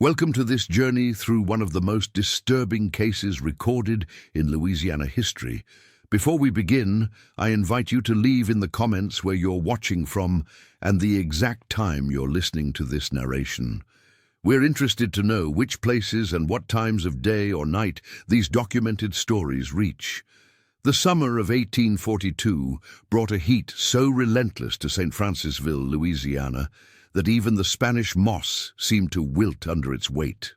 Welcome to this journey through one of the most disturbing cases recorded in Louisiana history. Before we begin, I invite you to leave in the comments where you're watching from and the exact time you're listening to this narration. We're interested to know which places and what times of day or night these documented stories reach. The summer of 1842 brought a heat so relentless to St. Francisville, Louisiana, that even the Spanish moss seemed to wilt under its weight.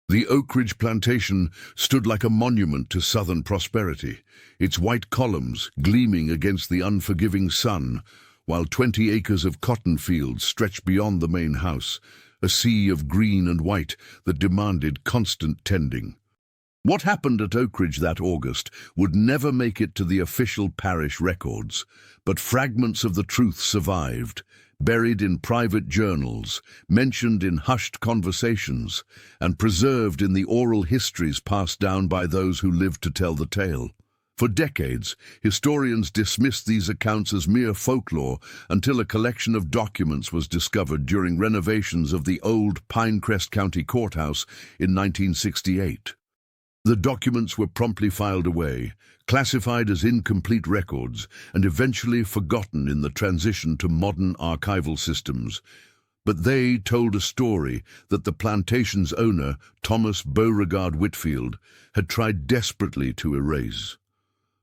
The Oakidge plantation stood like a monument to southern prosperity, its white columns gleaming against the unforgiving sun, while 20 acres of cotton fields stretched beyond the main house, a sea of green and white that demanded constant tending. What happened at Oakidge that August would never make it to the official parish records, but fragments of the truth survived, buried in private journals, mentioned in hushed conversations, and preserved in the oral histories passed down by those who lived to tell the tale. For decades, historians dismissed these accounts as mere folklore until a collection of documents was discovered during renovations of the old Pinecrest County Courthouse in 1968. The documents were promptly filed away, classified as incomplete records, and eventually forgotten in the transition to modern archival systems. But they told a story that the plantation's owner, Thomas Beauregard Whitfield, had tried desperately to erase.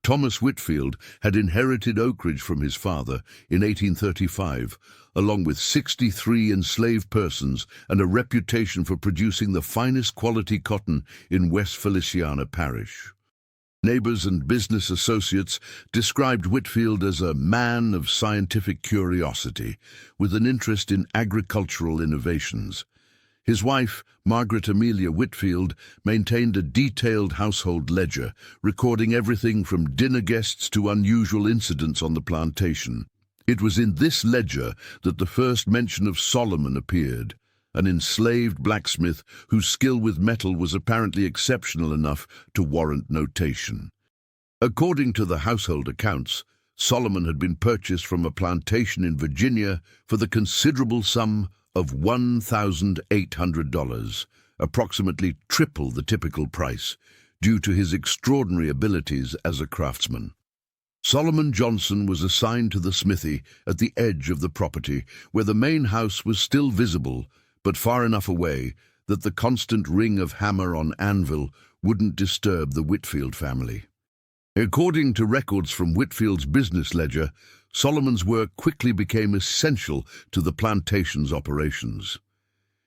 Thomas Whitfield had inherited Oakidge from his father in 1835, along with 63 enslaved persons and a reputation for producing the finest quality cotton in West Feliciana Parish. Neighbors and business associates described Whitfield as a man of scientific curiosity, with an interest in agricultural innovations. His wife, Margaret Amelia Whitfield, maintained a detailed household ledger, recording everything from dinner guests to unusual incidents on the plantation. It was in this ledger that the first mention of Solomon appeared, an enslaved blacksmith whose skill with metal was apparently exceptional enough to warrant notation. According to the household accounts, Solomon had been purchased from a plantation in Virginia for the considerable sum of $1,800, approximately triple the typical price, due to his extraordinary abilities as a craftsman. Solomon Johnson was assigned to the smithy at the edge of the property, where the main house was still visible, but far enough away that the constant ring of hammer on anvil wouldn't disturb the Whitfield family. According to records from Whitfield's business ledger, Solomon's work quickly became essential to the plantation's operations.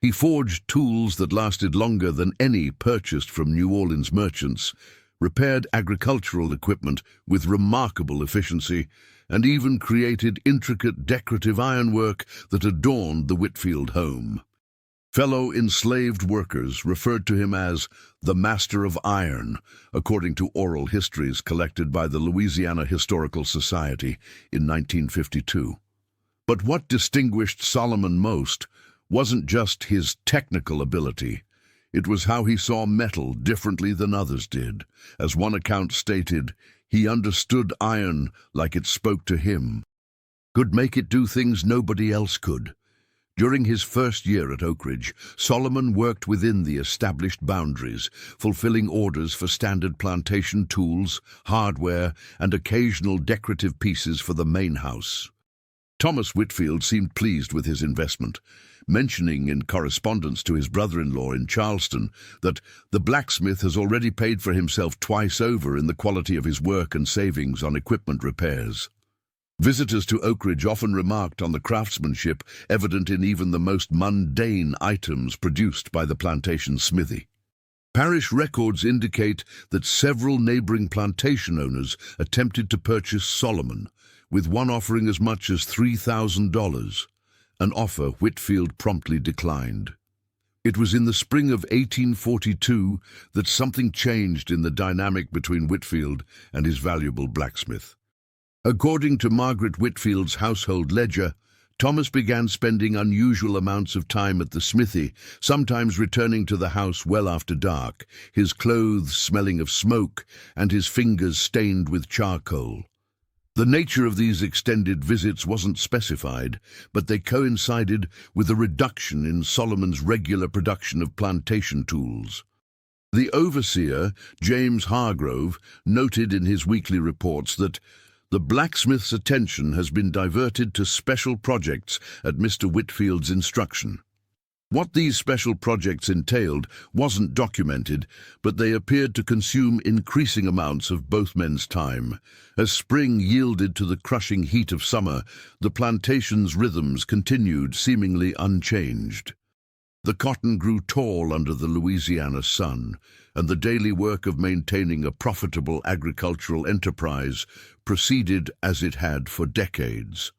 He forged tools that lasted longer than any purchased from New Orleans merchants, repaired agricultural equipment with remarkable efficiency, and even created intricate decorative ironwork that adorned the Whitfield home. Fellow enslaved workers referred to him as the Master of Iron, according to oral histories collected by the Louisiana Historical Society in 1952. But what distinguished Solomon most wasn't just his technical ability. It was how he saw metal differently than others did. As one account stated, he understood iron like it spoke to him, could make it do things nobody else could. During his first year at Oakidge, Solomon worked within the established boundaries, fulfilling orders for standard plantation tools, hardware, and occasional decorative pieces for the main house. Thomas Whitfield seemed pleased with his investment, mentioning in correspondence to his brother-in-law in Charleston that the blacksmith has already paid for himself twice over in the quality of his work and savings on equipment repairs. Visitors to Oakidge often remarked on the craftsmanship evident in even the most mundane items produced by the plantation smithy. Parish records indicate that several neighboring plantation owners attempted to purchase Solomon, with one offering as much as $3,000, an offer Whitfield promptly declined. It was in the spring of 1842 that something changed in the dynamic between Whitfield and his valuable blacksmith. According to Margaret Whitfield's household ledger, Thomas began spending unusual amounts of time at the smithy, sometimes returning to the house well after dark, his clothes smelling of smoke and his fingers stained with charcoal. The nature of these extended visits wasn't specified, but they coincided with a reduction in Solomon's regular production of plantation tools. The overseer, James Hargrove, noted in his weekly reports that the blacksmith's attention has been diverted to special projects at Mr. Whitfield's instruction. What these special projects entailed wasn't documented, but they appeared to consume increasing amounts of both men's time. As spring yielded to the crushing heat of summer, the plantation's rhythms continued seemingly unchanged. The cotton grew tall under the Louisiana sun, and the daily work of maintaining a profitable agricultural enterprise proceeded as it had for decades.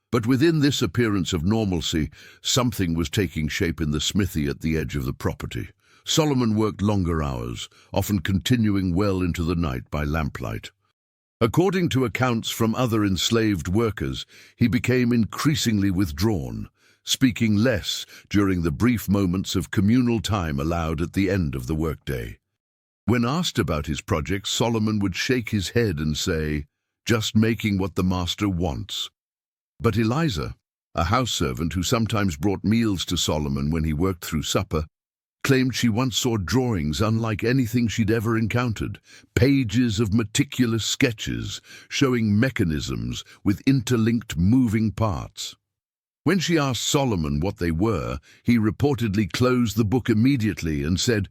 But within this appearance of normalcy, something was taking shape in the smithy at the edge of the property. Solomon worked longer hours, often continuing well into the night by lamplight. According to accounts from other enslaved workers, he became increasingly withdrawn, speaking less during the brief moments of communal time allowed at the end of the workday. When asked about his projects, Solomon would shake his head and say, "Just making what the master wants." But Eliza, a house servant who sometimes brought meals to Solomon when he worked through supper, claimed she once saw drawings unlike anything she'd ever encountered, pages of meticulous sketches showing mechanisms with interlinked moving parts. When she asked Solomon what they were, he reportedly closed the book immediately and said,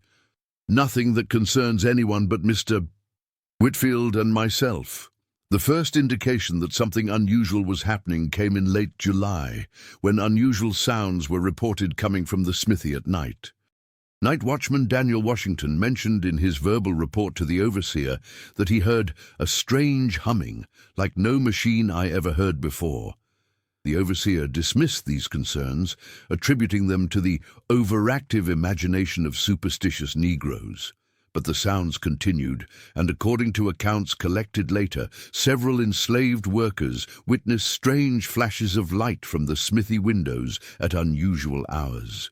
"Nothing that concerns anyone but Mr. Whitfield and myself." The first indication that something unusual was happening came in late July, when unusual sounds were reported coming from the smithy at night. Night watchman Daniel Washington mentioned in his verbal report to the overseer that he heard a strange humming, like no machine I ever heard before. The overseer dismissed these concerns, attributing them to the overactive imagination of superstitious Negroes. But the sounds continued, and according to accounts collected later, several enslaved workers witnessed strange flashes of light from the smithy windows at unusual hours.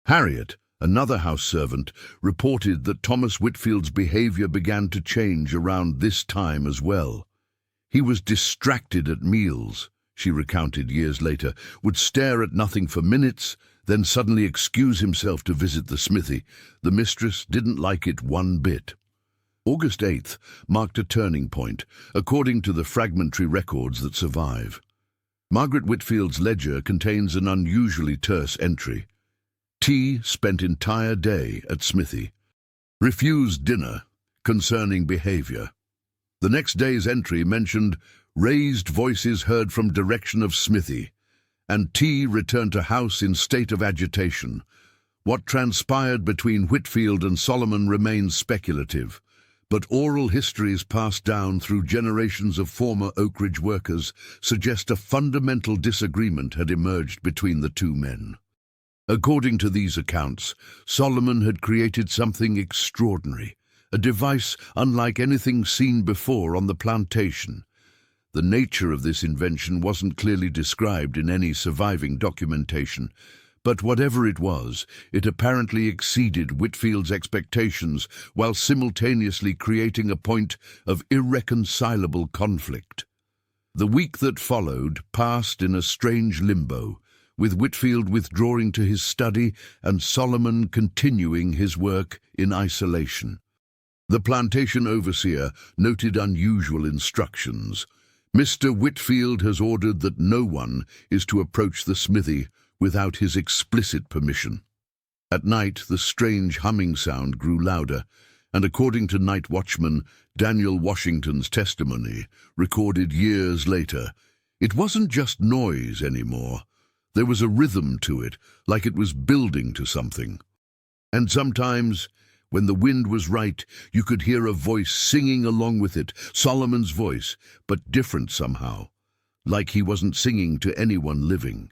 Harriet, another house servant, reported that Thomas Whitfield's behavior began to change around this time as well. He was distracted at meals, she recounted years later, would stare at nothing for minutes, then suddenly excuse himself to visit the smithy. The mistress didn't like it one bit. August 8th marked a turning point, according to the fragmentary records that survive. Margaret Whitfield's ledger contains an unusually terse entry. T spent entire day at smithy. Refused dinner, concerning behavior. The next day's entry mentioned raised voices heard from direction of smithy, and T returned to house in state of agitation. What transpired between Whitfield and Solomon remains speculative, but oral histories passed down through generations of former Oakidge workers suggest a fundamental disagreement had emerged between the two men. According to these accounts, Solomon had created something extraordinary, a device unlike anything seen before on the plantation. The nature of this invention wasn't clearly described in any surviving documentation, but whatever it was, it apparently exceeded Whitfield's expectations while simultaneously creating a point of irreconcilable conflict. The week that followed passed in a strange limbo, with Whitfield withdrawing to his study and Solomon continuing his work in isolation. The plantation overseer noted unusual instructions. "Mr. Whitfield has ordered that no one is to approach the smithy without his explicit permission." At night, the strange humming sound grew louder, and according to night watchman Daniel Washington's testimony, recorded years later, it wasn't just noise anymore. There was a rhythm to it, like it was building to something. And sometimes, when the wind was right, you could hear a voice singing along with it, Solomon's voice, but different somehow, like he wasn't singing to anyone living.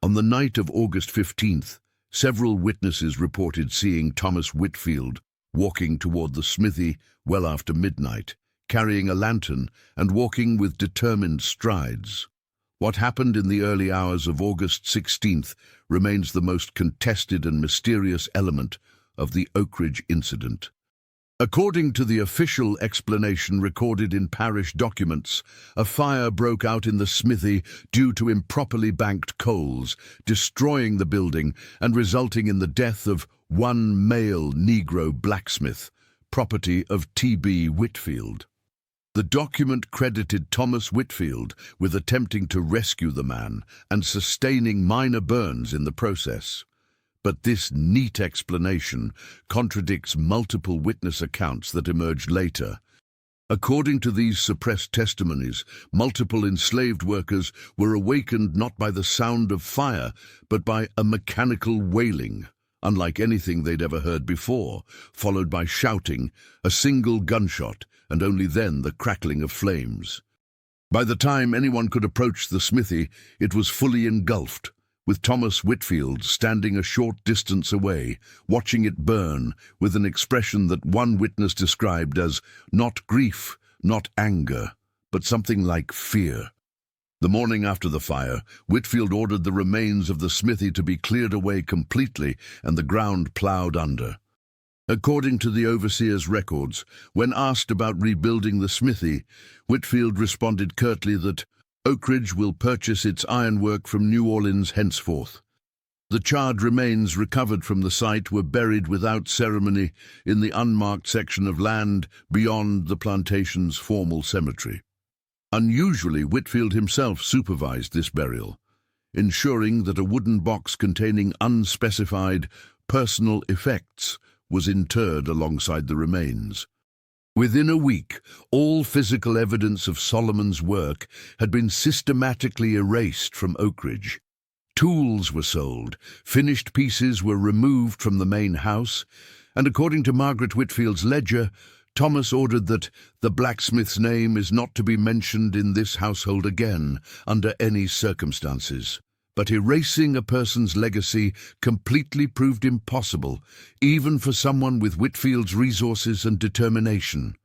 On the night of August 15th, several witnesses reported seeing Thomas Whitfield walking toward the smithy well after midnight, carrying a lantern and walking with determined strides. What happened in the early hours of August 16th remains the most contested and mysterious element of the Oakidge incident. According to the official explanation recorded in parish documents, a fire broke out in the smithy due to improperly banked coals, destroying the building and resulting in the death of one male Negro blacksmith, property of T.B. Whitfield. The document credited Thomas Whitfield with attempting to rescue the man and sustaining minor burns in the process. But this neat explanation contradicts multiple witness accounts that emerged later. According to these suppressed testimonies, multiple enslaved workers were awakened not by the sound of fire, but by a mechanical wailing, unlike anything they'd ever heard before, followed by shouting, a single gunshot, and only then the crackling of flames. By the time anyone could approach the smithy, it was fully engulfed, with Thomas Whitfield standing a short distance away, watching it burn, with an expression that one witness described as not grief, not anger, but something like fear. The morning after the fire, Whitfield ordered the remains of the smithy to be cleared away completely and the ground ploughed under. According to the overseer's records, when asked about rebuilding the smithy, Whitfield responded curtly that Oakidge will purchase its ironwork from New Orleans henceforth. The charred remains recovered from the site were buried without ceremony in the unmarked section of land beyond the plantation's formal cemetery. Unusually, Whitfield himself supervised this burial, ensuring that a wooden box containing unspecified personal effects was interred alongside the remains. Within a week, all physical evidence of Solomon's work had been systematically erased from Oakidge. Tools were sold, finished pieces were removed from the main house, and according to Margaret Whitfield's ledger, Thomas ordered that the blacksmith's name is not to be mentioned in this household again under any circumstances. But erasing a person's legacy completely proved impossible, even for someone with Whitfield's resources and determination.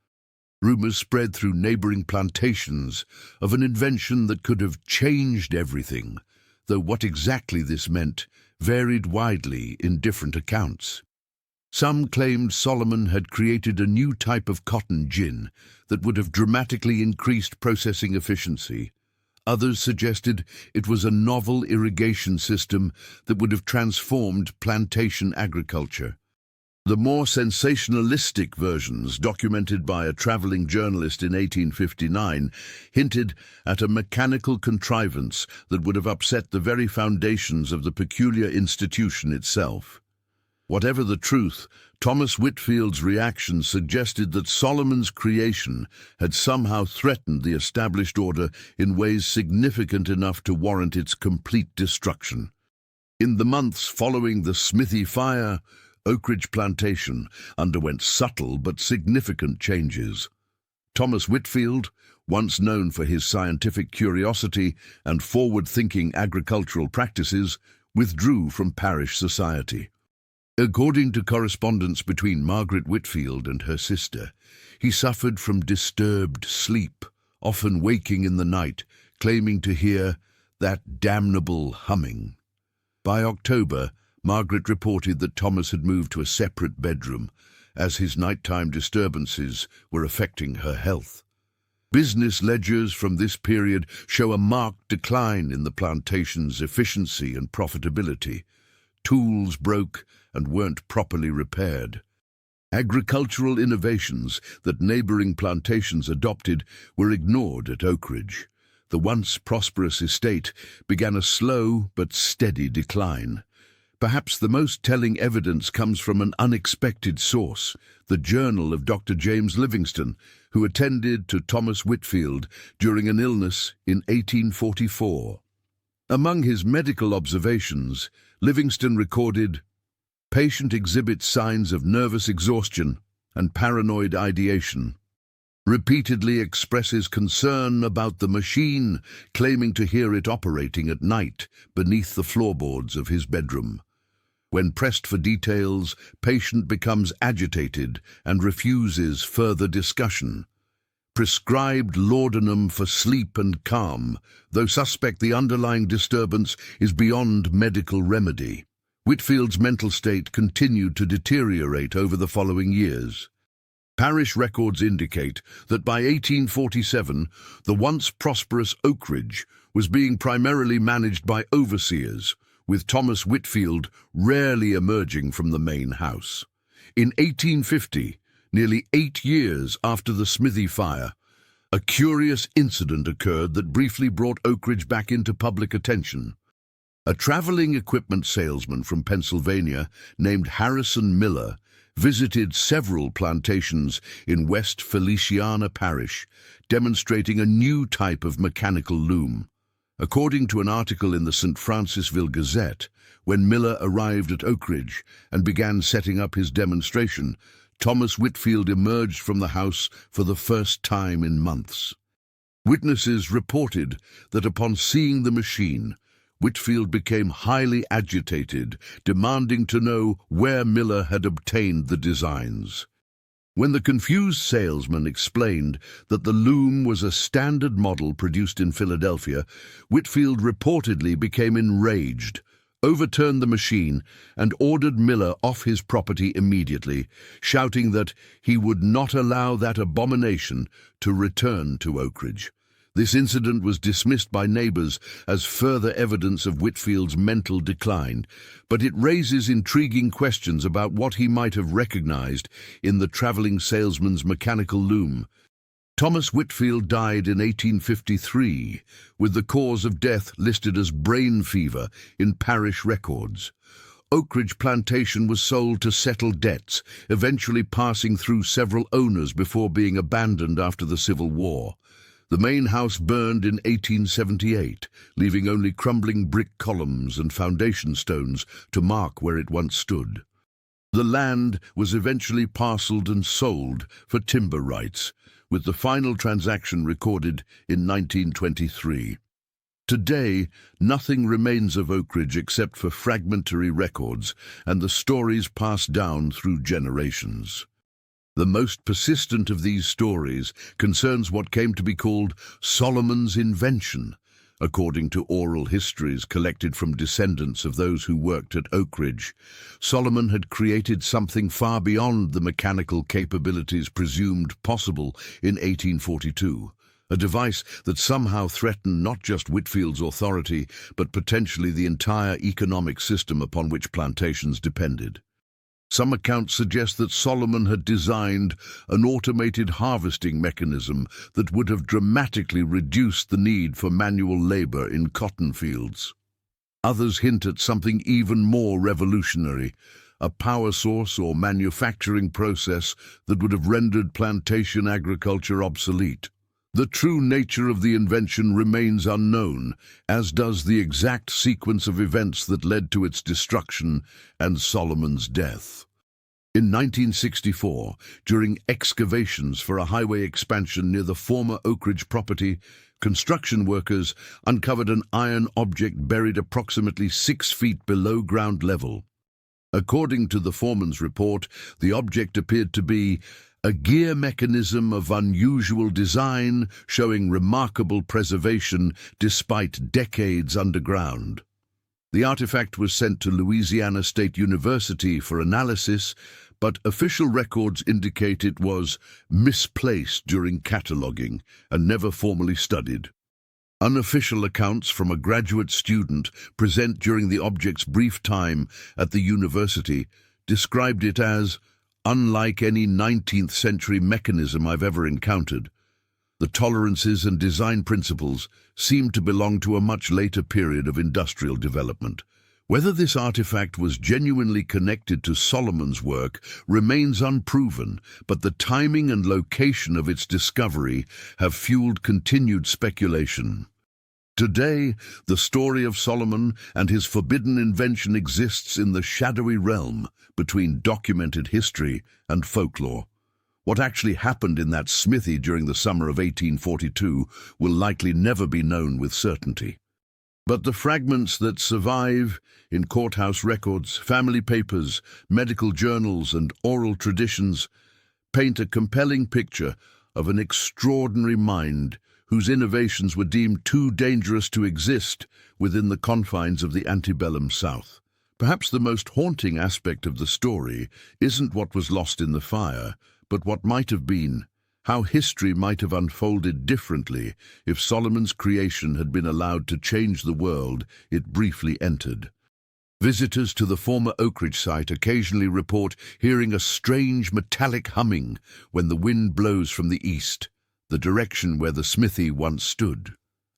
Rumors spread through neighboring plantations of an invention that could have changed everything, though what exactly this meant varied widely in different accounts. Some claimed Solomon had created a new type of cotton gin that would have dramatically increased processing efficiency. Others suggested it was a novel irrigation system that would have transformed plantation agriculture. The more sensationalistic versions, documented by a traveling journalist in 1859, hinted at a mechanical contrivance that would have upset the very foundations of the peculiar institution itself. Whatever the truth, Thomas Whitfield's reaction suggested that Solomon's creation had somehow threatened the established order in ways significant enough to warrant its complete destruction. In the months following the smithy fire, Oakidge Plantation underwent subtle but significant changes. Thomas Whitfield, once known for his scientific curiosity and forward-thinking agricultural practices, withdrew from parish society. According to correspondence between Margaret Whitfield and her sister, he suffered from disturbed sleep, often waking in the night, claiming to hear that damnable humming. By October, Margaret reported that Thomas had moved to a separate bedroom, as his nighttime disturbances were affecting her health. Business ledgers from this period show a marked decline in the plantation's efficiency and profitability. Tools broke and weren't properly repaired. Agricultural innovations that neighboring plantations adopted were ignored at Oakidge. The once prosperous estate began a slow but steady decline. Perhaps the most telling evidence comes from an unexpected source, the journal of Dr. James Livingston, who attended to Thomas Whitfield during an illness in 1844. Among his medical observations, Livingston recorded, "Patient exhibits signs of nervous exhaustion and paranoid ideation. Repeatedly expresses concern about the machine, claiming to hear it operating at night beneath the floorboards of his bedroom. When pressed for details, patient becomes agitated and refuses further discussion. Prescribed laudanum for sleep and calm, though suspect the underlying disturbance is beyond medical remedy." Whitfield's mental state continued to deteriorate over the following years. Parish records indicate that by 1847, the once prosperous Oakidge was being primarily managed by overseers, with Thomas Whitfield rarely emerging from the main house. In 1850, nearly 8 years after the Smithy fire, a curious incident occurred that briefly brought Oakidge back into public attention. A traveling equipment salesman from Pennsylvania named Harrison Miller visited several plantations in West Feliciana Parish, demonstrating a new type of mechanical loom. According to an article in the St. Francisville Gazette, when Miller arrived at Oakidge and began setting up his demonstration, Thomas Whitfield emerged from the house for the first time in months. Witnesses reported that upon seeing the machine, Whitfield became highly agitated, demanding to know where Miller had obtained the designs. When the confused salesman explained that the loom was a standard model produced in Philadelphia, Whitfield reportedly became enraged, overturned the machine, and ordered Miller off his property immediately, shouting that he would not allow that abomination to return to Oakidge. This incident was dismissed by neighbors as further evidence of Whitfield's mental decline, but it raises intriguing questions about what he might have recognized in the traveling salesman's mechanical loom. Thomas Whitfield died in 1853, with the cause of death listed as brain fever in parish records. Oakidge Plantation was sold to settle debts, eventually passing through several owners before being abandoned after the Civil War. The main house burned in 1878, leaving only crumbling brick columns and foundation stones to mark where it once stood. The land was eventually parceled and sold for timber rights, with the final transaction recorded in 1923. Today, nothing remains of Oakidge except for fragmentary records and the stories passed down through generations. The most persistent of these stories concerns what came to be called Solomon's Invention, according to oral histories collected from descendants of those who worked at Oakidge. Solomon had created something far beyond the mechanical capabilities presumed possible in 1842, a device that somehow threatened not just Whitfield's authority, but potentially the entire economic system upon which plantations depended. Some accounts suggest that Solomon had designed an automated harvesting mechanism that would have dramatically reduced the need for manual labor in cotton fields. Others hint at something even more revolutionary, a power source or manufacturing process that would have rendered plantation agriculture obsolete. The true nature of the invention remains unknown, as does the exact sequence of events that led to its destruction and Solomon's death. In 1964, during excavations for a highway expansion near the former Oakidge property, construction workers uncovered an iron object buried approximately 6 feet below ground level. According to the foreman's report, the object appeared to be a gear mechanism of unusual design, showing remarkable preservation despite decades underground. The artifact was sent to Louisiana State University for analysis, but official records indicate it was misplaced during cataloging and never formally studied. Unofficial accounts from a graduate student present during the object's brief time at the university described it as unlike any 19th century mechanism I've ever encountered. The tolerances and design principles seem to belong to a much later period of industrial development. Whether this artifact was genuinely connected to Solomon's work remains unproven, but the timing and location of its discovery have fueled continued speculation. Today, the story of Solomon and his forbidden invention exists in the shadowy realm between documented history and folklore. What actually happened in that smithy during the summer of 1842 will likely never be known with certainty. But the fragments that survive in courthouse records, family papers, medical journals, and oral traditions paint a compelling picture of an extraordinary mind whose innovations were deemed too dangerous to exist within the confines of the antebellum South. Perhaps the most haunting aspect of the story isn't what was lost in the fire, but what might have been, how history might have unfolded differently if Solomon's creation had been allowed to change the world it briefly entered. Visitors to the former Oakidge site occasionally report hearing a strange metallic humming when the wind blows from the east, the direction where the smithy once stood.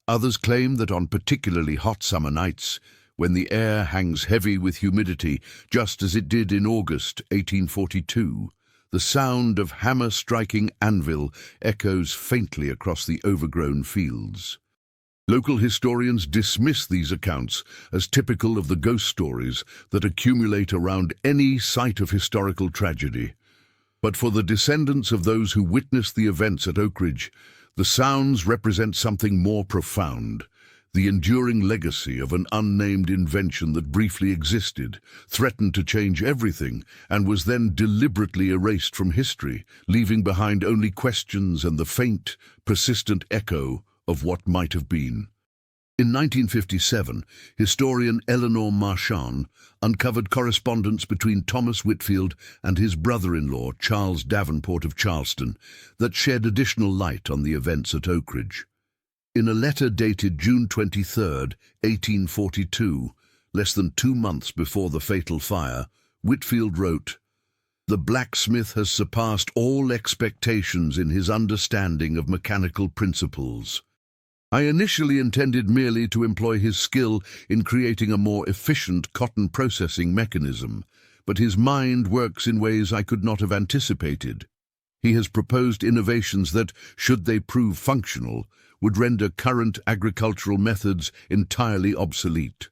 Others claim that on particularly hot summer nights, when the air hangs heavy with humidity, just as it did in August 1842, the sound of hammer-striking anvil echoes faintly across the overgrown fields. Local historians dismiss these accounts as typical of the ghost stories that accumulate around any site of historical tragedy. But for the descendants of those who witnessed the events at Oakidge, the sounds represent something more profound, the enduring legacy of an unnamed invention that briefly existed, threatened to change everything, and was then deliberately erased from history, leaving behind only questions and the faint, persistent echo of what might have been. In 1957, historian Eleanor Marchand uncovered correspondence between Thomas Whitfield and his brother-in-law, Charles Davenport of Charleston, that shed additional light on the events at Oakidge. In a letter dated June 23, 1842, less than 2 months before the fatal fire, Whitfield wrote, "The blacksmith has surpassed all expectations in his understanding of mechanical principles. I initially intended merely to employ his skill in creating a more efficient cotton processing mechanism, but his mind works in ways I could not have anticipated. He has proposed innovations that, should they prove functional, would render current agricultural methods entirely obsolete.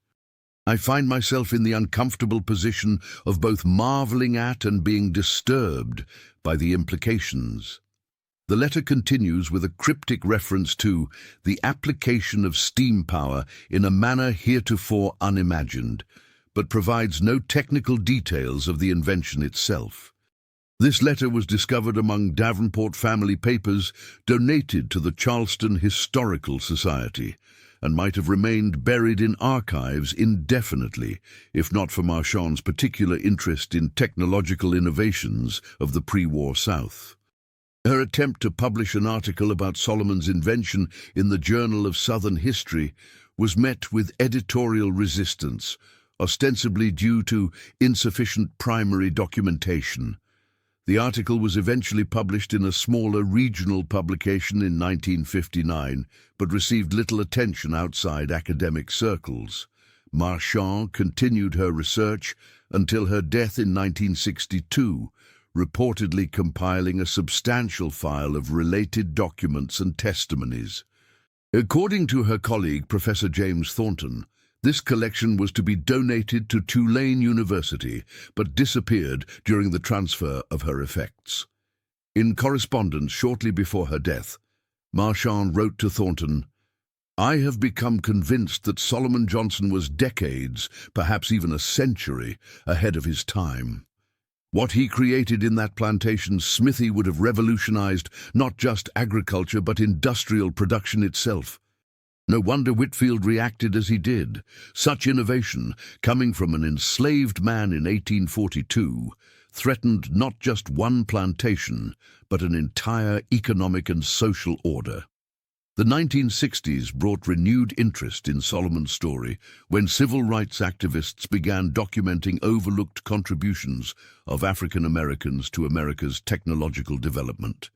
I find myself in the uncomfortable position of both marveling at and being disturbed by the implications." The letter continues with a cryptic reference to the application of steam power in a manner heretofore unimagined, but provides no technical details of the invention itself. This letter was discovered among Davenport family papers donated to the Charleston Historical Society, and might have remained buried in archives indefinitely, if not for Marchand's particular interest in technological innovations of the pre-war South. Her attempt to publish an article about Solomon's invention in the Journal of Southern History was met with editorial resistance, ostensibly due to insufficient primary documentation. The article was eventually published in a smaller regional publication in 1959, but received little attention outside academic circles. Marchand continued her research until her death in 1962, reportedly compiling a substantial file of related documents and testimonies. According to her colleague, Professor James Thornton, this collection was to be donated to Tulane University, but disappeared during the transfer of her effects. In correspondence shortly before her death, Marchand wrote to Thornton, "I have become convinced that Solomon Johnson was decades, perhaps even a century, ahead of his time. What he created in that plantation smithy would have revolutionized not just agriculture but industrial production itself. No wonder Whitfield reacted as he did. Such innovation, coming from an enslaved man in 1842, threatened not just one plantation, but an entire economic and social order." The 1960s brought renewed interest in Solomon's story when civil rights activists began documenting overlooked contributions of African Americans to America's technological development.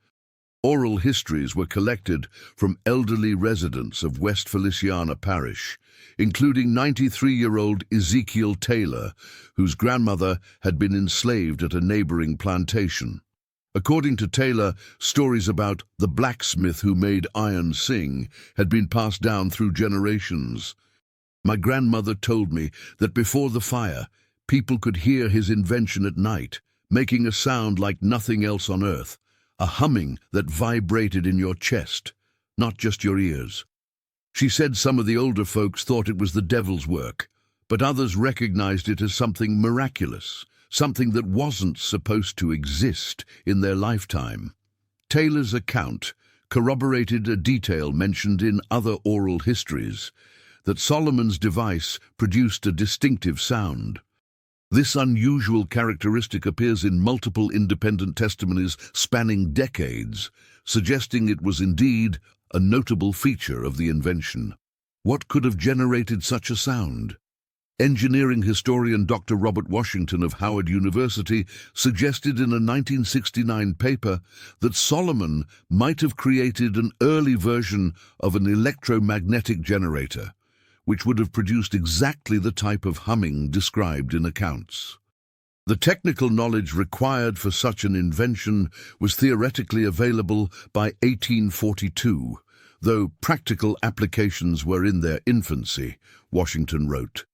Oral histories were collected from elderly residents of West Feliciana Parish, including 93-year-old Ezekiel Taylor, whose grandmother had been enslaved at a neighboring plantation. According to Taylor, stories about the blacksmith who made iron sing had been passed down through generations. "My grandmother told me that before the fire, people could hear his invention at night, making a sound like nothing else on earth, a humming that vibrated in your chest, not just your ears." She said some of the older folks thought it was the devil's work, but others recognized it as something miraculous, something that wasn't supposed to exist in their lifetime. Taylor's account corroborated a detail mentioned in other oral histories, that Solomon's device produced a distinctive sound. This unusual characteristic appears in multiple independent testimonies spanning decades, suggesting it was indeed a notable feature of the invention. What could have generated such a sound? Engineering historian Dr. Robert Washington of Howard University suggested in a 1969 paper that Solomon might have created an early version of an electromagnetic generator, which would have produced exactly the type of humming described in accounts. The technical knowledge required for such an invention was theoretically available by 1842, though practical applications were in their infancy, Washington wrote.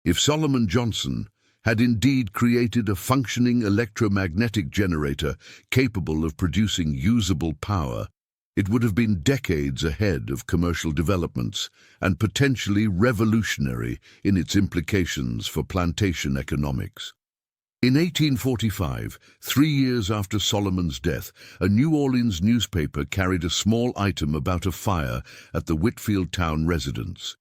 If Solomon Johnson had indeed created a functioning electromagnetic generator capable of producing usable power, it would have been decades ahead of commercial developments and potentially revolutionary in its implications for plantation economics. In 1845, 3 years after Solomon's death, a New Orleans newspaper carried a small item about a fire at the Whitfield town residence.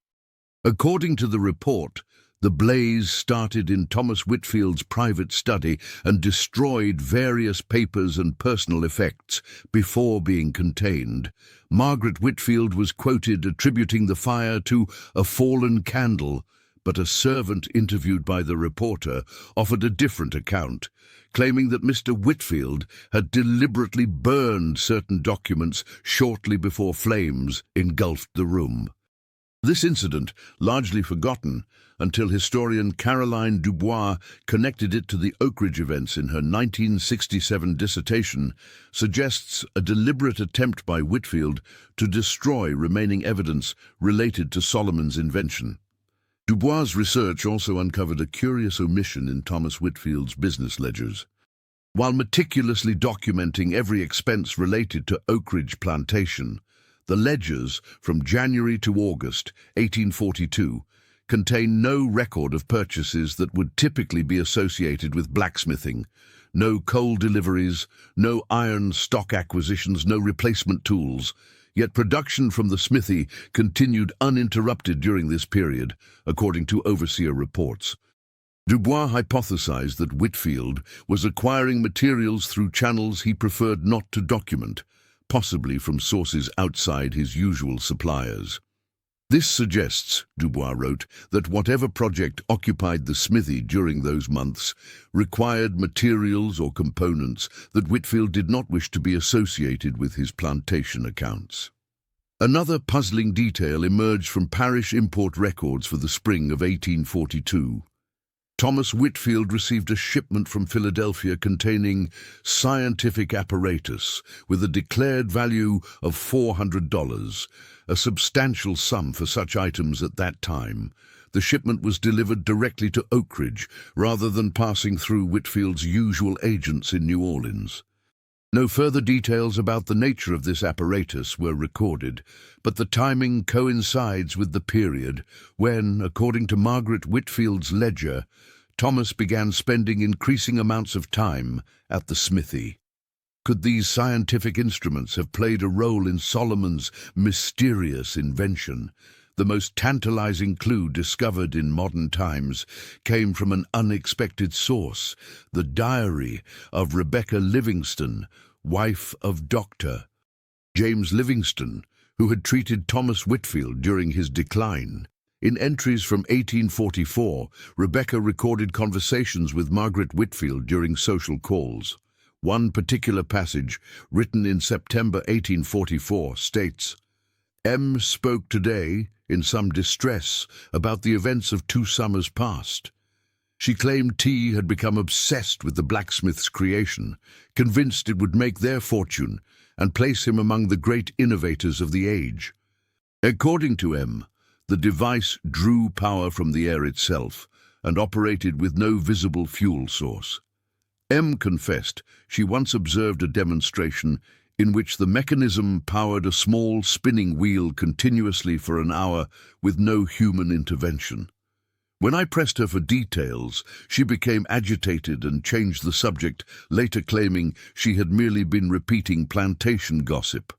According to the report, the blaze started in Thomas Whitfield's private study and destroyed various papers and personal effects before being contained. Margaret Whitfield was quoted attributing the fire to a fallen candle, but a servant interviewed by the reporter offered a different account, claiming that Mr. Whitfield had deliberately burned certain documents shortly before flames engulfed the room. This incident, largely forgotten until historian Caroline Dubois connected it to the Oakidge events in her 1967 dissertation, suggests a deliberate attempt by Whitfield to destroy remaining evidence related to Solomon's invention. Dubois' research also uncovered a curious omission in Thomas Whitfield's business ledgers. While meticulously documenting every expense related to Oakidge Plantation, the ledgers from January to August 1842 contain no record of purchases that would typically be associated with blacksmithing, no coal deliveries, no iron stock acquisitions, no replacement tools. Yet production from the smithy continued uninterrupted during this period, according to overseer reports. Dubois hypothesized that Whitfield was acquiring materials through channels he preferred not to document, possibly from sources outside his usual suppliers. This suggests, Dubois wrote, that whatever project occupied the smithy during those months required materials or components that Whitfield did not wish to be associated with his plantation accounts. Another puzzling detail emerged from parish import records for the spring of 1842. Thomas Whitfield received a shipment from Philadelphia containing scientific apparatus with a declared value of $400, a substantial sum for such items at that time. The shipment was delivered directly to Oakidge rather than passing through Whitfield's usual agents in New Orleans. No further details about the nature of this apparatus were recorded, but the timing coincides with the period when, according to Margaret Whitfield's ledger, Thomas began spending increasing amounts of time at the smithy. Could these scientific instruments have played a role in Solomon's mysterious invention? The most tantalizing clue discovered in modern times came from an unexpected source, the diary of Rebecca Livingston, wife of Dr. James Livingston, who had treated Thomas Whitfield during his decline. In entries from 1844, Rebecca recorded conversations with Margaret Whitfield during social calls. One particular passage, written in September 1844, states, "M. spoke today in some distress about the events of 2 summers past. She claimed T had become obsessed with the blacksmith's creation, convinced it would make their fortune and place him among the great innovators of the age. According to M, the device drew power from the air itself and operated with no visible fuel source. M confessed she once observed a demonstration in which the mechanism powered a small spinning wheel continuously for an hour with no human intervention. When I pressed her for details, she became agitated and changed the subject, later claiming she had merely been repeating plantation gossip.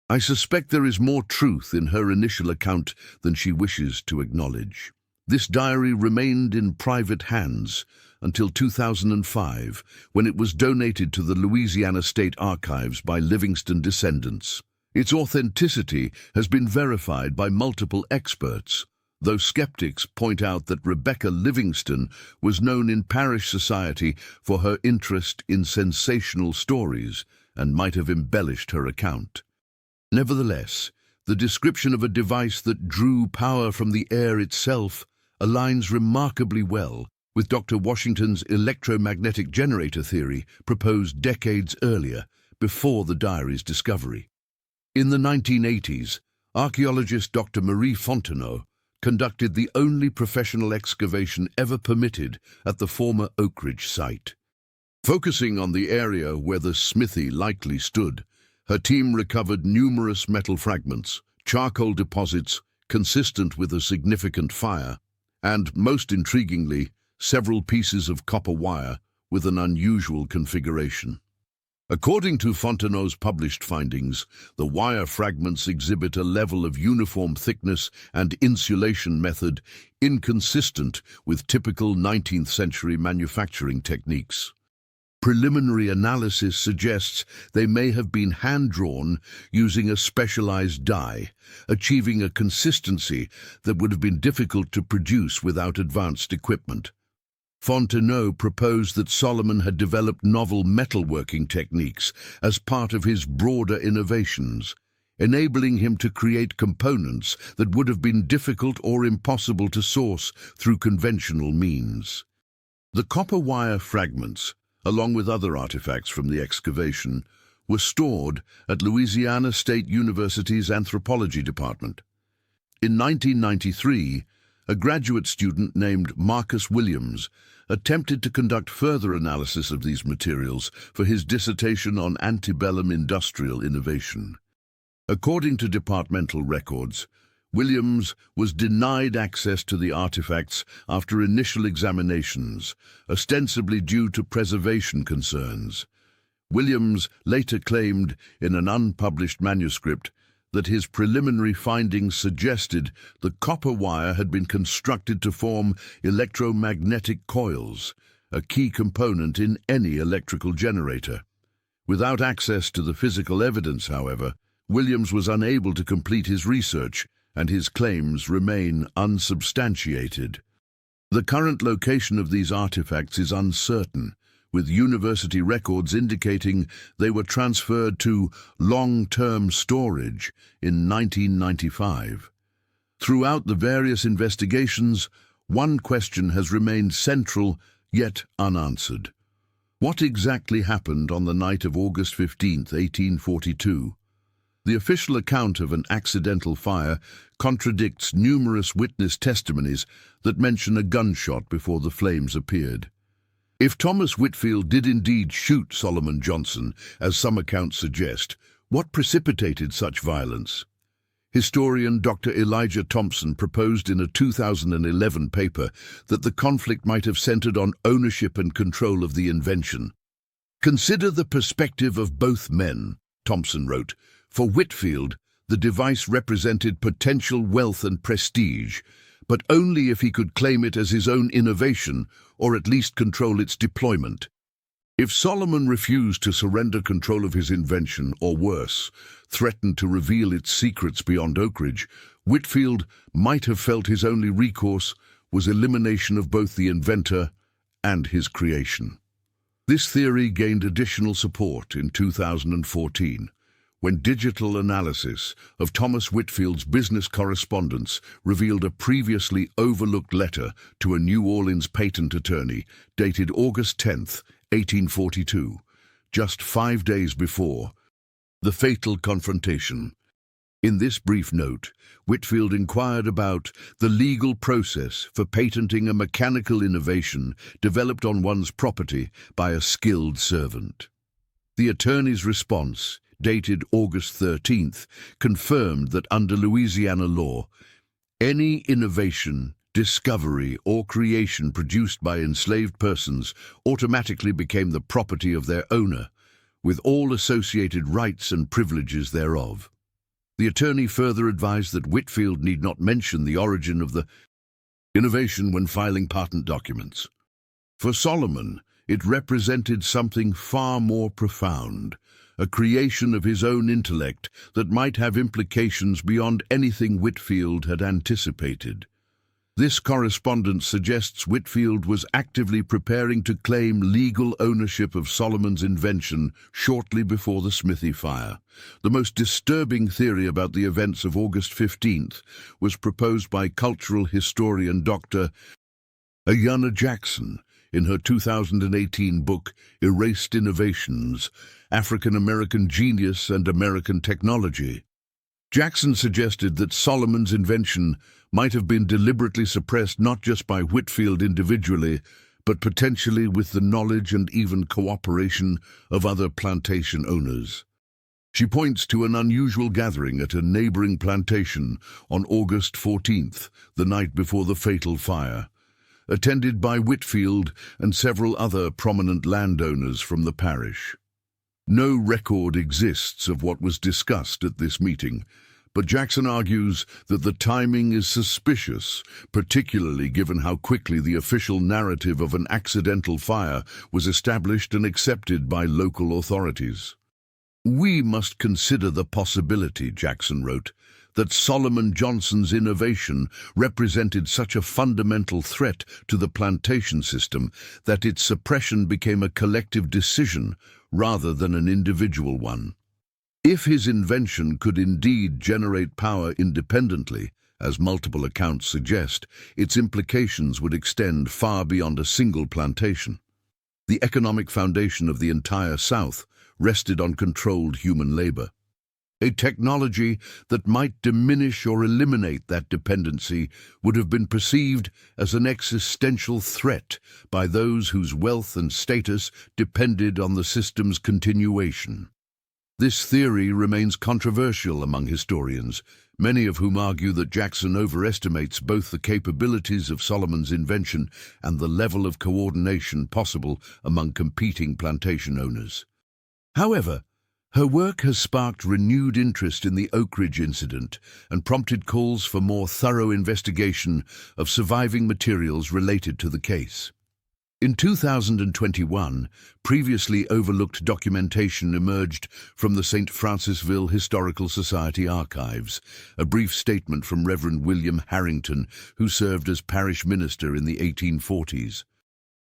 I suspect there is more truth in her initial account than she wishes to acknowledge. This diary remained in private hands until 2005, when it was donated to the Louisiana State Archives by Livingston descendants. Its authenticity has been verified by multiple experts, though skeptics point out that Rebecca Livingston was known in parish society for her interest in sensational stories and might have embellished her account. Nevertheless, the description of a device that drew power from the air itself aligns remarkably well with Dr. Washington's electromagnetic generator theory proposed decades earlier, before the diary's discovery. In the 1980s, archaeologist Dr. Marie Fontenot conducted the only professional excavation ever permitted at the former Oakidge site. Focusing on the area where the smithy likely stood, her team recovered numerous metal fragments, charcoal deposits consistent with a significant fire, and, most intriguingly, several pieces of copper wire with an unusual configuration. According to Fontenot's published findings, the wire fragments exhibit a level of uniform thickness and insulation method inconsistent with typical 19th century manufacturing techniques. Preliminary analysis suggests they may have been hand-drawn using a specialized die, achieving a consistency that would have been difficult to produce without advanced equipment. Fontenot proposed that Solomon had developed novel metalworking techniques as part of his broader innovations, enabling him to create components that would have been difficult or impossible to source through conventional means. The copper wire fragments, along with other artifacts from the excavation, were stored at Louisiana State University's Anthropology Department. In 1993, a graduate student named Marcus Williams attempted to conduct further analysis of these materials for his dissertation on antebellum industrial innovation. According to departmental records, Williams was denied access to the artifacts after initial examinations, ostensibly due to preservation concerns. Williams later claimed in an unpublished manuscript that his preliminary findings suggested the copper wire had been constructed to form electromagnetic coils, a key component in any electrical generator. Without access to the physical evidence, however, Williams was unable to complete his research, and his claims remain unsubstantiated. The current location of these artifacts is uncertain, with university records indicating they were transferred to long-term storage in 1995. Throughout the various investigations, one question has remained central yet unanswered. What exactly happened on the night of August 15, 1842? The official account of an accidental fire contradicts numerous witness testimonies that mention a gunshot before the flames appeared. If Thomas Whitfield did indeed shoot Solomon Johnson, as some accounts suggest, what precipitated such violence? Historian Dr. Elijah Thompson proposed in a 2011 paper that the conflict might have centered on ownership and control of the invention. "Consider the perspective of both men," Thompson wrote. For Whitfield, the device represented potential wealth and prestige, but only if he could claim it as his own innovation or at least control its deployment. If Solomon refused to surrender control of his invention, or worse, threatened to reveal its secrets beyond Oakidge, Whitfield might have felt his only recourse was elimination of both the inventor and his creation. This theory gained additional support in 2014. When digital analysis of Thomas Whitfield's business correspondence revealed a previously overlooked letter to a New Orleans patent attorney dated August 10, 1842, just 5 days before the fatal confrontation. In this brief note, Whitfield inquired about the legal process for patenting a mechanical innovation developed on one's property by a skilled servant. The attorney's response, dated August 13th, confirmed that under Louisiana law, any innovation, discovery, or creation produced by enslaved persons automatically became the property of their owner, with all associated rights and privileges thereof. The attorney further advised that Whitfield need not mention the origin of the innovation when filing patent documents. For Solomon, it represented something far more profound, a creation of his own intellect that might have implications beyond anything Whitefield had anticipated. This correspondence suggests Whitefield was actively preparing to claim legal ownership of Solomon's invention shortly before the Smithy fire. The most disturbing theory about the events of August 15th was proposed by cultural historian Dr. Ayanna Jackson in her 2018 book, Erased Innovations: African-American Genius and American Technology. Jackson suggested that Solomon's invention might have been deliberately suppressed not just by Whitefield individually, but potentially with the knowledge and even cooperation of other plantation owners. She points to an unusual gathering at a neighboring plantation on August 14th, the night before the fatal fire, attended by Whitefield and several other prominent landowners from the parish. No record exists of what was discussed at this meeting, but Jackson argues that the timing is suspicious, particularly given how quickly the official narrative of an accidental fire was established and accepted by local authorities. "We must consider the possibility," Jackson wrote, that Solomon Johnson's innovation represented such a fundamental threat to the plantation system that its suppression became a collective decision rather than an individual one. If his invention could indeed generate power independently, as multiple accounts suggest, its implications would extend far beyond a single plantation. The economic foundation of the entire South rested on controlled human labor. A technology that might diminish or eliminate that dependency would have been perceived as an existential threat by those whose wealth and status depended on the system's continuation. This theory remains controversial among historians, many of whom argue that Jackson overestimates both the capabilities of Solomon's invention and the level of coordination possible among competing plantation owners. However, her work has sparked renewed interest in the Oakidge incident and prompted calls for more thorough investigation of surviving materials related to the case. In 2021, previously overlooked documentation emerged from the St. Francisville Historical Society archives, a brief statement from Reverend William Harrington, who served as parish minister in the 1840s.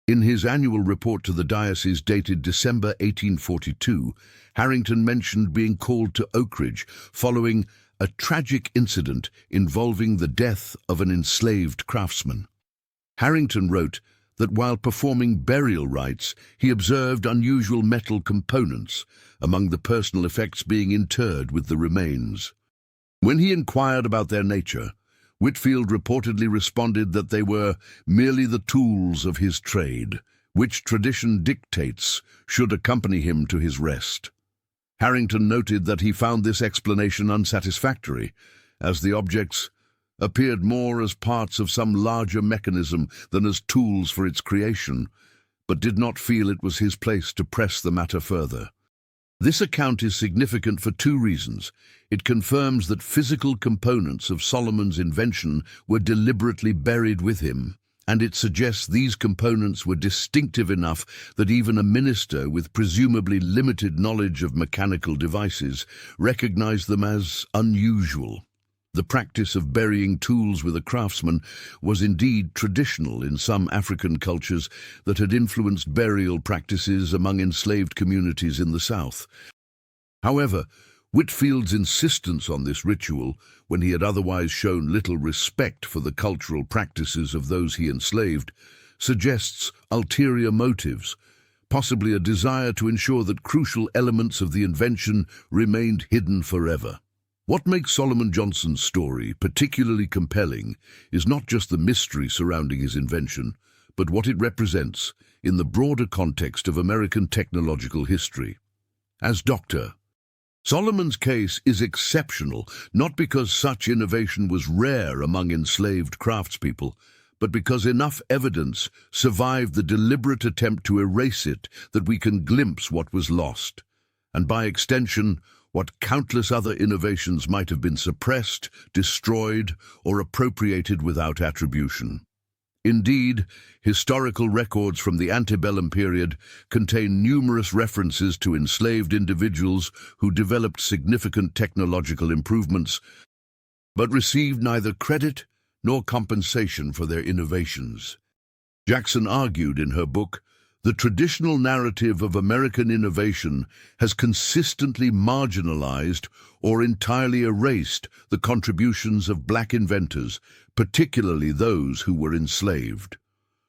In his annual report to the diocese dated December 1842, Harrington mentioned being called to Oakidge following a tragic incident involving the death of an enslaved craftsman. Harrington wrote that while performing burial rites, he observed unusual metal components, among the personal effects being interred with the remains. When he inquired about their nature, Whitefield reportedly responded that they were merely the tools of his trade, which tradition dictates should accompany him to his rest. Harrington noted that he found this explanation unsatisfactory, as the objects appeared more as parts of some larger mechanism than as tools for its creation, but did not feel it was his place to press the matter further. This account is significant for two reasons. It confirms that physical components of Solomon's invention were deliberately buried with him, and it suggests these components were distinctive enough that even a minister with presumably limited knowledge of mechanical devices recognized them as unusual. The practice of burying tools with a craftsman was indeed traditional in some African cultures that had influenced burial practices among enslaved communities in the South. However, Whitefield's insistence on this ritual, when he had otherwise shown little respect for the cultural practices of those he enslaved, suggests ulterior motives, possibly a desire to ensure that crucial elements of the invention remained hidden forever. What makes Solomon Johnson's story particularly compelling is not just the mystery surrounding his invention, but what it represents in the broader context of American technological history. As Dr. Solomon's case is exceptional, not because such innovation was rare among enslaved craftspeople, but because enough evidence survived the deliberate attempt to erase it that we can glimpse what was lost, and by extension, what countless other innovations might have been suppressed, destroyed, or appropriated without attribution. Indeed, historical records from the antebellum period contain numerous references to enslaved individuals who developed significant technological improvements, but received neither credit nor compensation for their innovations. Jackson argued in her book, "The traditional narrative of American innovation has consistently marginalized or entirely erased the contributions of black inventors, particularly those who were enslaved."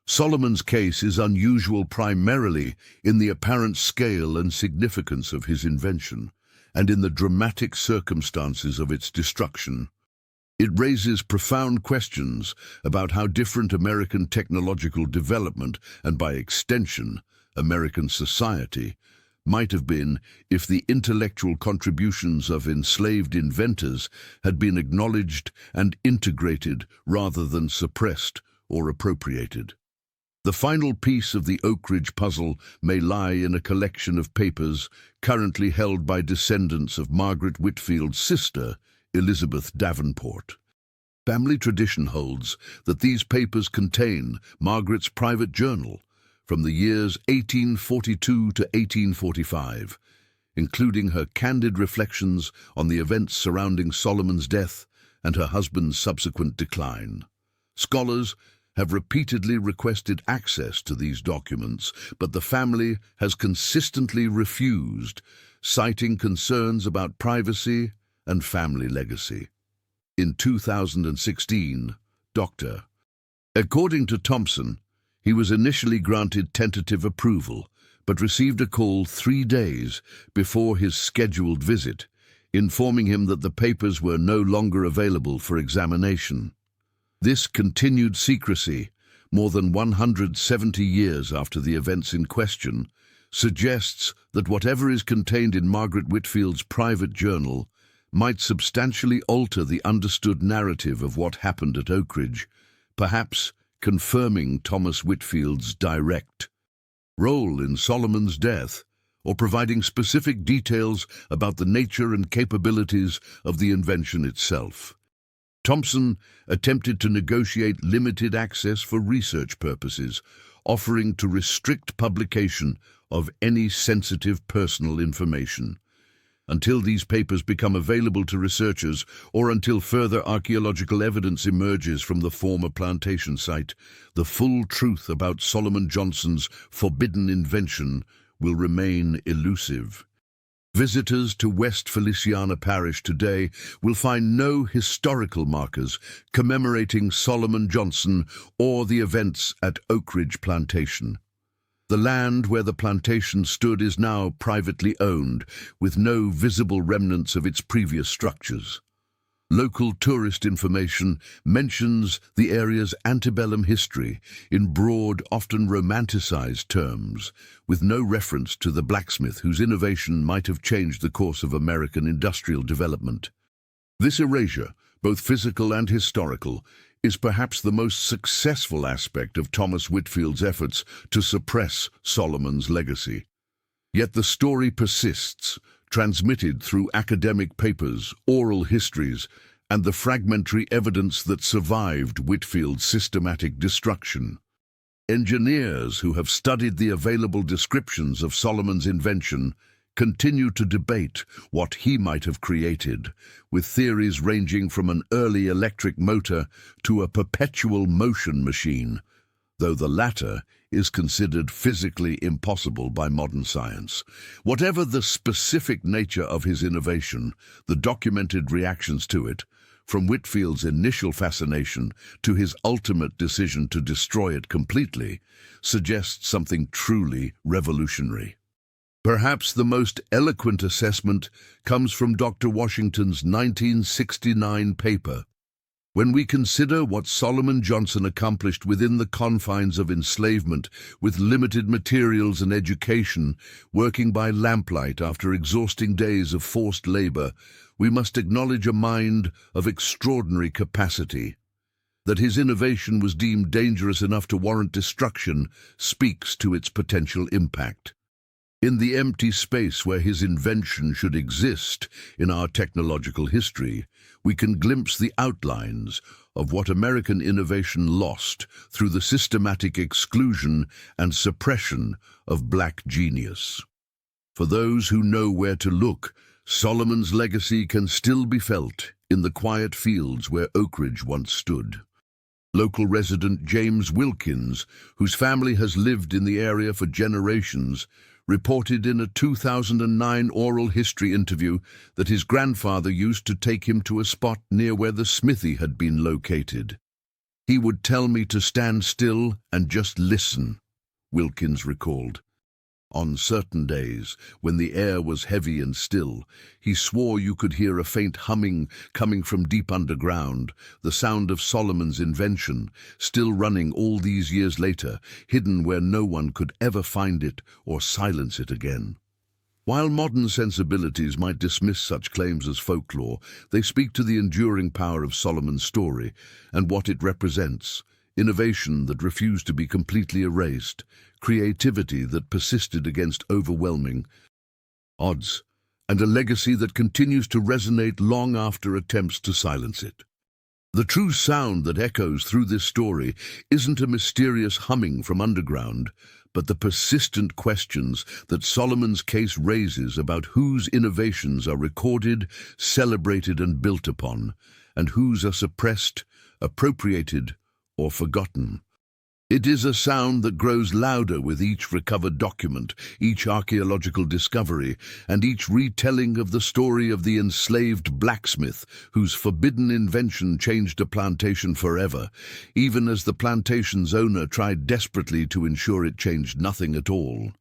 Solomon's case is unusual primarily in the apparent scale and significance of his invention, and in the dramatic circumstances of its destruction. It raises profound questions about how different American technological development, and by extension, American society, might have been if the intellectual contributions of enslaved inventors had been acknowledged and integrated rather than suppressed or appropriated. The final piece of the Oakidge puzzle may lie in a collection of papers currently held by descendants of Margaret Whitfield's sister, Elizabeth Davenport. Family tradition holds that these papers contain Margaret's private journal from the years 1842 to 1845, including her candid reflections on the events surrounding Solomon's death and her husband's subsequent decline. Scholars have repeatedly requested access to these documents, but the family has consistently refused, citing concerns about privacy and family legacy. In 2016, Dr. According to Thompson, he was initially granted tentative approval, but received a call 3 days before his scheduled visit, informing him that the papers were no longer available for examination. This continued secrecy, more than 170 years after the events in question, suggests that whatever is contained in Margaret Whitfield's private journal might substantially alter the understood narrative of what happened at Oakidge, perhaps confirming Thomas Whitfield's direct role in Solomon's death, or providing specific details about the nature and capabilities of the invention itself. Thompson attempted to negotiate limited access for research purposes, offering to restrict publication of any sensitive personal information. Until these papers become available to researchers, or until further archaeological evidence emerges from the former plantation site, the full truth about Solomon Johnson's forbidden invention will remain elusive. Visitors to West Feliciana Parish today will find no historical markers commemorating Solomon Johnson or the events at Oakidge Plantation. The land where the plantation stood is now privately owned, with no visible remnants of its previous structures. Local tourist information mentions the area's antebellum history in broad, often romanticized terms, with no reference to the blacksmith whose innovation might have changed the course of American industrial development. This erasure, both physical and historical, is perhaps the most successful aspect of Thomas Whitfield's efforts to suppress Solomon's legacy. Yet the story persists, transmitted through academic papers, oral histories, and the fragmentary evidence that survived Whitfield's systematic destruction. Engineers who have studied the available descriptions of Solomon's invention continue to debate what he might have created, with theories ranging from an early electric motor to a perpetual motion machine, though the latter is considered physically impossible by modern science. Whatever the specific nature of his innovation, the documented reactions to it, from Whitfield's initial fascination to his ultimate decision to destroy it completely, suggests something truly revolutionary. Perhaps the most eloquent assessment comes from Dr. Washington's 1969 paper. When we consider what Solomon Johnson accomplished within the confines of enslavement, with limited materials and education, working by lamplight after exhausting days of forced labor, we must acknowledge a mind of extraordinary capacity. That his innovation was deemed dangerous enough to warrant destruction speaks to its potential impact. In the empty space where his invention should exist in our technological history, we can glimpse the outlines of what American innovation lost through the systematic exclusion and suppression of black genius. For those who know where to look, Solomon's legacy can still be felt in the quiet fields where Oakidge once stood. Local resident James Wilkins, whose family has lived in the area for generations, reported in a 2009 oral history interview that his grandfather used to take him to a spot near where the smithy had been located. "He would tell me to stand still and just listen," Wilkins recalled. On certain days, when the air was heavy and still, he swore you could hear a faint humming coming from deep underground, the sound of Solomon's invention, still running all these years later, hidden where no one could ever find it or silence it again. While modern sensibilities might dismiss such claims as folklore, they speak to the enduring power of Solomon's story and what it represents: innovation that refused to be completely erased, creativity that persisted against overwhelming odds, and a legacy that continues to resonate long after attempts to silence it. The true sound that echoes through this story isn't a mysterious humming from underground, but the persistent questions that Solomon's case raises about whose innovations are recorded, celebrated, and built upon, and whose are suppressed, appropriated, or forgotten. It is a sound that grows louder with each recovered document, each archaeological discovery, and each retelling of the story of the enslaved blacksmith whose forbidden invention changed a plantation forever, even as the plantation's owner tried desperately to ensure it changed nothing at all.